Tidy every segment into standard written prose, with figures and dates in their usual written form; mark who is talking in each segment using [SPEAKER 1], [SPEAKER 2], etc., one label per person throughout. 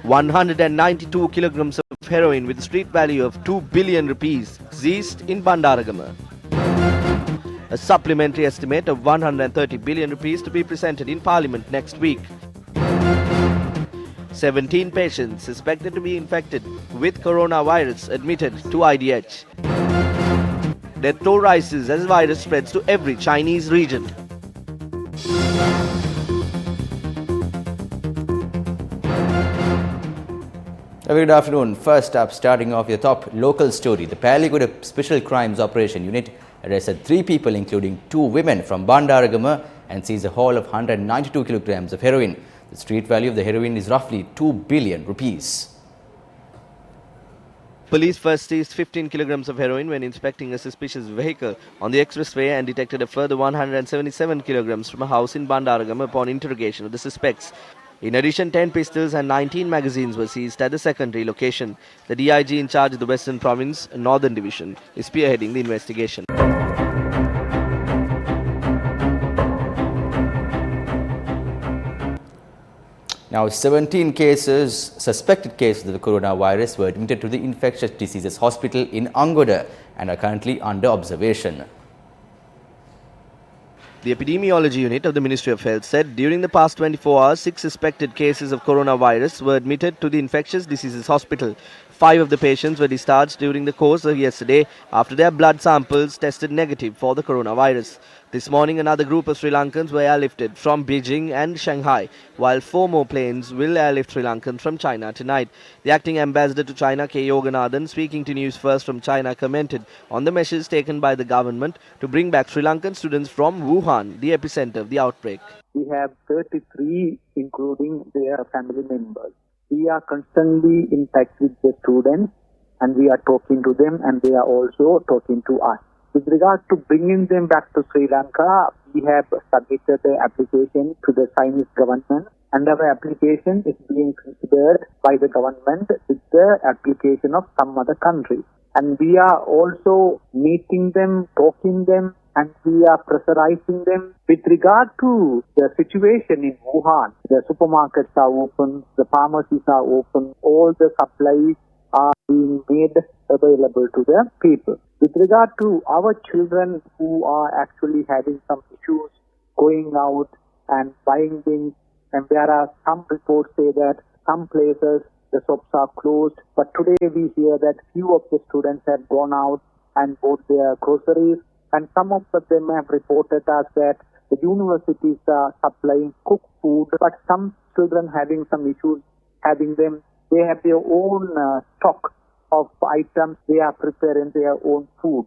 [SPEAKER 1] 192 kilograms of heroin with a street value of 2 billion rupees seized in Bandaragama. A supplementary estimate of 130 billion rupees to be presented in Parliament next week. 17 patients suspected to be infected with coronavirus admitted to IDH. Death toll rises as virus spreads to every Chinese region.
[SPEAKER 2] Good afternoon. First up, starting off your top local story, the Paliguda Special Crimes Operation Unit arrested 3 people, including 2 women from Bandaragama, and seized a haul of 192 kilograms of heroin. The street value of the heroin is roughly 2 billion rupees.
[SPEAKER 1] Police first seized 15 kilograms of heroin when inspecting a suspicious vehicle on the expressway and detected a further 177 kilograms from a house in Bandaragama upon interrogation of the suspects. In addition, 10 pistols and 19 magazines were seized at the secondary location. The DIG in charge of the Western Province, Northern Division, is spearheading the investigation.
[SPEAKER 2] Now, 17 suspected cases of the coronavirus were admitted to the Infectious Diseases Hospital in Angoda and are currently under observation.
[SPEAKER 1] The Epidemiology Unit of the Ministry of Health said during the past 24 hours, 6 suspected cases of coronavirus were admitted to the Infectious Diseases Hospital. 5 of the patients were discharged during the course of yesterday after their blood samples tested negative for the coronavirus. This morning, another group of Sri Lankans were airlifted from Beijing and Shanghai, while 4 more planes will airlift Sri Lankans from China tonight. The acting ambassador to China, K. Yoganathan, speaking to Newsfirst from China, commented on the measures taken by the government to bring back Sri Lankan students from Wuhan, the epicenter of the outbreak.
[SPEAKER 3] We have 33, including their family members. We are constantly in touch with the students, and we are talking to them, and they are also talking to us. With regard to bringing them back to Sri Lanka, we have submitted the application to the Chinese government, and our application is being considered by the government with the application of some other country. And we are also meeting them, talking them, and we are pressurizing them. With regard to the situation in Wuhan, the supermarkets are open, the pharmacies are open, all the supplies are being made available to the people. With regard to our children who are actually having some issues going out and buying things, and there are some reports say that some places the shops are closed, but today we hear that few of the students have gone out and bought their groceries, and some of them have reported us that the universities are supplying cooked food, but some children having some issues they have their own stock of items, they are preparing their own food.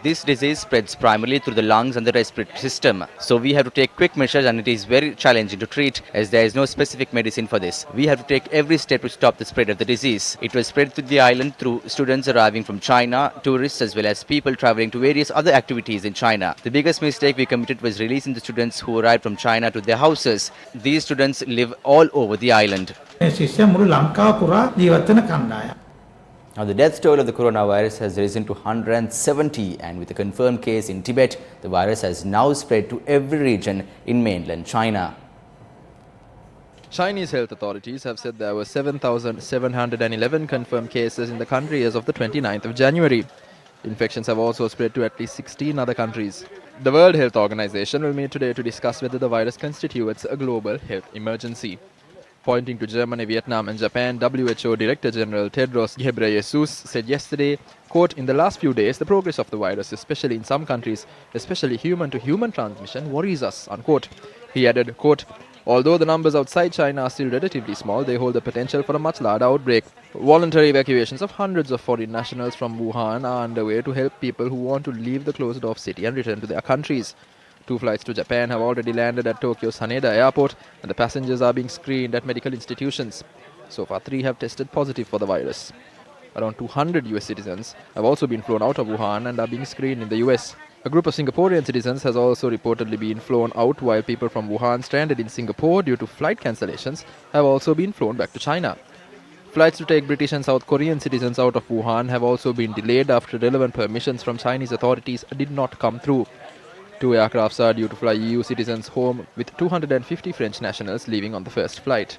[SPEAKER 2] This disease spreads primarily through the lungs and the respiratory system. So we have to take quick measures, and it is very challenging to treat as there is no specific medicine for this. We have to take every step to stop the spread of the disease. It was spread through the island through students arriving from China, tourists as well as people traveling to various other activities in China. The biggest mistake we committed was releasing the students who arrived from China to their houses. These students live all over the island. Now, the death toll of the coronavirus has risen to 170, and with a confirmed case in Tibet, the virus has now spread to every region in mainland China.
[SPEAKER 4] Chinese health authorities have said there were 7,711 confirmed cases in the country as of the 29th of January. Infections have also spread to at least 16 other countries. The World Health Organization will meet today to discuss whether the virus constitutes a global health emergency. Pointing to Germany, Vietnam and Japan, WHO Director General Tedros Ghebreyesus said yesterday, quote, "In the last few days, the progress of the virus, especially in some countries, especially human-to-human transmission, worries us," unquote. He added, quote, "Although the numbers outside China are still relatively small, they hold the potential for a much larger outbreak. Voluntary evacuations of hundreds of foreign nationals from Wuhan are underway to help people who want to leave the closed-off city and return to their countries. 2 flights to Japan have already landed at Tokyo's Haneda Airport, and the passengers are being screened at medical institutions. So far, 3 have tested positive for the virus. Around 200 US citizens have also been flown out of Wuhan and are being screened in the US. A group of Singaporean citizens has also reportedly been flown out, while people from Wuhan stranded in Singapore due to flight cancellations have also been flown back to China. Flights to take British and South Korean citizens out of Wuhan have also been delayed after relevant permissions from Chinese authorities did not come through. 2 aircrafts are due to fly EU citizens home, with 250 French nationals leaving on the first flight.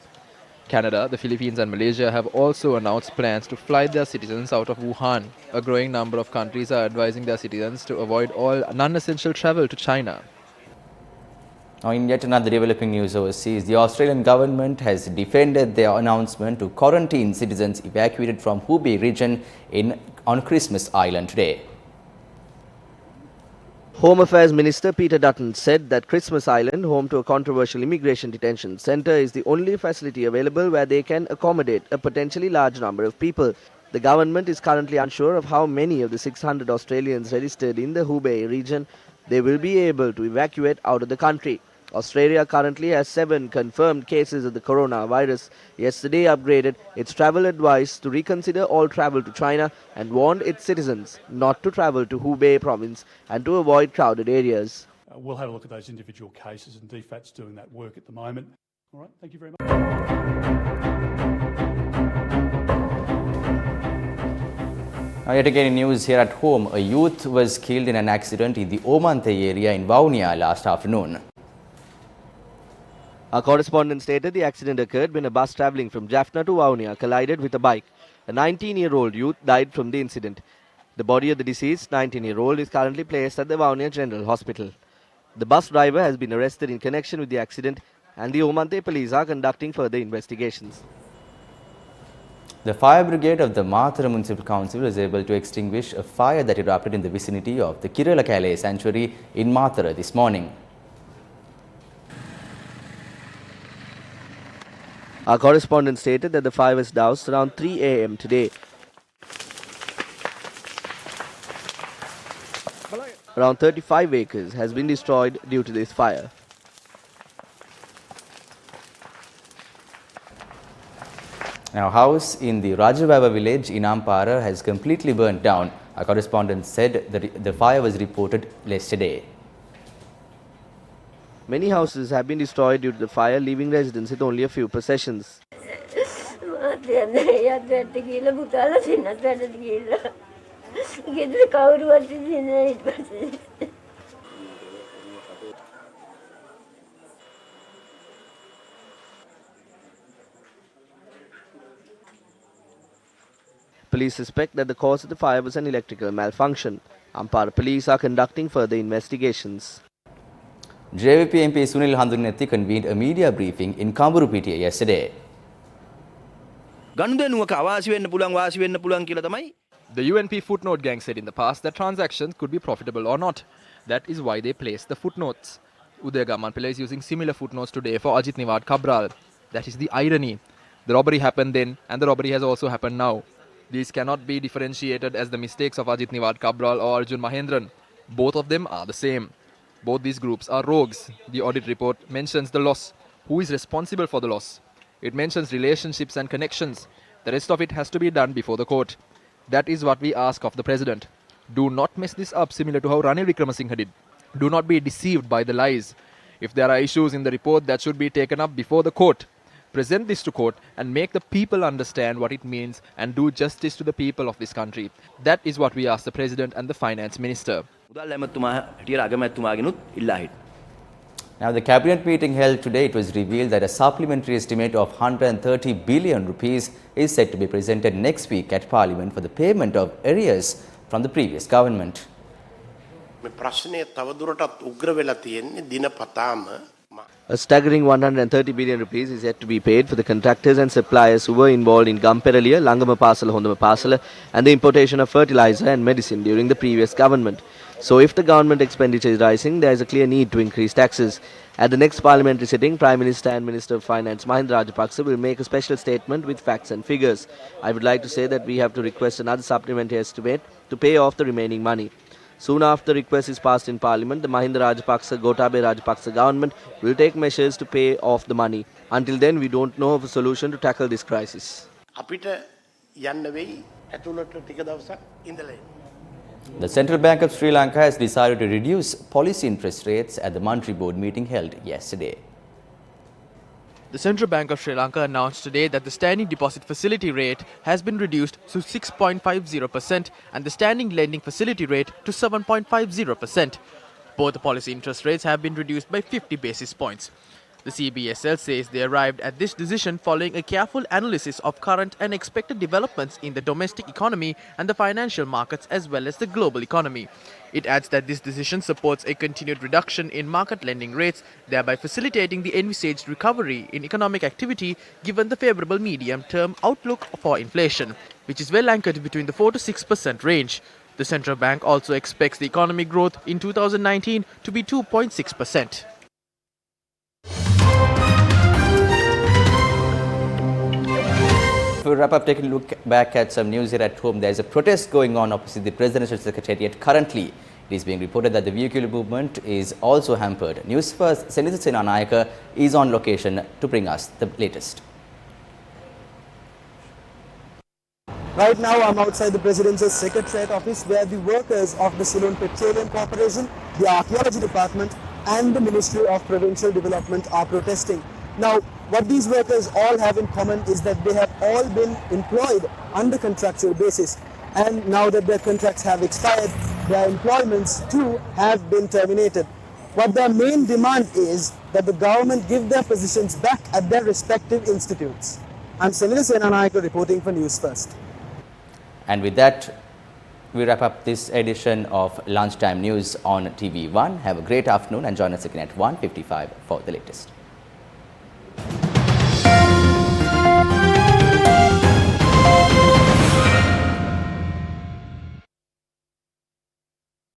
[SPEAKER 4] Canada, the Philippines and Malaysia have also announced plans to fly their citizens out of Wuhan. A growing number of countries are advising their citizens to avoid all non-essential travel to China.
[SPEAKER 2] Now, in yet another developing news overseas, the Australian government has defended their announcement to quarantine citizens evacuated from Hubei region on Christmas Island today.
[SPEAKER 1] Home Affairs Minister Peter Dutton said that Christmas Island, home to a controversial immigration detention centre, is the only facility available where they can accommodate a potentially large number of people. The government is currently unsure of how many of the 600 Australians registered in the Hubei region they will be able to evacuate out of the country. Australia currently has 7 confirmed cases of the coronavirus. Yesterday upgraded its travel advice to reconsider all travel to China and warned its citizens not to travel to Hubei province and to avoid crowded areas.
[SPEAKER 5] We'll have a look at those individual cases, and DFAT's doing that work at the moment. All right, thank you very much.
[SPEAKER 2] Now, yet again in news here at home, a youth was killed in an accident in the Omante area in Vaunia last afternoon.
[SPEAKER 1] Our correspondent stated the accident occurred when a bus travelling from Jaffna to Vaunia collided with a bike. A 19-year-old youth died from the incident. The body of the deceased 19-year-old is currently placed at the Vaunia General Hospital. The bus driver has been arrested in connection with the accident, and the Omante police are conducting further investigations.
[SPEAKER 2] The fire brigade of the MATARA Municipal Council was able to extinguish a fire that erupted in the vicinity of the Kiralakale sanctuary in MATARA this morning.
[SPEAKER 1] Our correspondent stated that the fire was doused around 3 a.m. today. Around 35 acres has been destroyed due to this fire.
[SPEAKER 2] Now, a house in the Rajavava village in AMPARA has completely burnt down. Our correspondent said that the fire was reported yesterday.
[SPEAKER 1] Many houses have been destroyed due to the fire, leaving residents with only a few possessions. Police suspect that the cause of the fire was an electrical malfunction. Ampara police are conducting further investigations.
[SPEAKER 2] JVP MP Sunil Handunethi convened a media briefing in Kamburupitiya yesterday.
[SPEAKER 4] The UNP footnote gang said in the past that transactions could be profitable or not. That is why they placed the footnotes. Udaya Gamanpilla is using similar footnotes today for Ajit Niwad Cabral. That is the irony. The robbery happened then, and the robbery has also happened now. These cannot be differentiated as the mistakes of Ajit Niwad Cabral or Arjun Mahendran. Both of them are the same. Both these groups are rogues. The audit report mentions the loss. Who is responsible for the loss? It mentions relationships and connections. The rest of it has to be done before the court. That is what we ask of the president. Do not mess this up similar to how Ranil Wickremesinghe did. Do not be deceived by the lies. If there are issues in the report that should be taken up before the court, present this to court and make the people understand what it means and do justice to the people of this country. That is what we ask the president and the finance minister.
[SPEAKER 2] Now, the cabinet meeting held today, it was revealed that a supplementary estimate of 130 billion rupees is set to be presented next week at Parliament for the payment of arrears from the previous government.
[SPEAKER 1] A staggering 130 billion rupees is yet to be paid for the contractors and suppliers who were involved in Gamperaliya, Langama Pasala, Hondama Pasala and the importation of fertilizer and medicine during the previous government. So if the government expenditure is rising, there is a clear need to increase taxes. At the next parliamentary sitting, Prime Minister and Minister of Finance Mahinda Rajapaksa will make a special statement with facts and figures. I would like to say that we have to request another supplementary estimate to pay off the remaining money. Soon after the request is passed in Parliament, the Mahinda Rajapaksa Gotabaya Rajapaksa government will take measures to pay off the money. Until then, we don't know of a solution to tackle this crisis.
[SPEAKER 2] The Central Bank of Sri Lanka has decided to reduce policy interest rates at the Monetary Board meeting held yesterday.
[SPEAKER 6] The Central Bank of Sri Lanka announced today that the standing deposit facility rate has been reduced to 6.50% and the standing lending facility rate to 7.50%. Both the policy interest rates have been reduced by 50 basis points. The CBSL says they arrived at this decision following a careful analysis of current and expected developments in the domestic economy and the financial markets as well as the global economy. It adds that this decision supports a continued reduction in market lending rates, thereby facilitating the envisaged recovery in economic activity given the favourable medium-term outlook for inflation, which is well anchored between the 4 to 6% range. The central bank also expects the economic growth in 2019 to be 2.6%.
[SPEAKER 2] To wrap up, taking a look back at some news here at home, there is a protest going on opposite the Presidential Secretariat currently. It is being reported that the vehicular movement is also hampered. Newsfirst Senator Senanayaka is on location to bring us the latest.
[SPEAKER 7] Right now, I'm outside the Presidential Secretariat office where the workers of the Ceylon Petroleum Corporation, the Archaeology Department and the Ministry of Provincial Development are protesting. Now, what these workers all have in common is that they have all been employed under contractual basis, and now that their contracts have expired, their employments too have been terminated. What their main demand is that the government give their positions back at their respective institutes. I'm Senator Senanayaka reporting for News First.
[SPEAKER 2] And with that, we wrap up this edition of Lunchtime News on TV1. Have a great afternoon and join us again at 1:55 for the latest.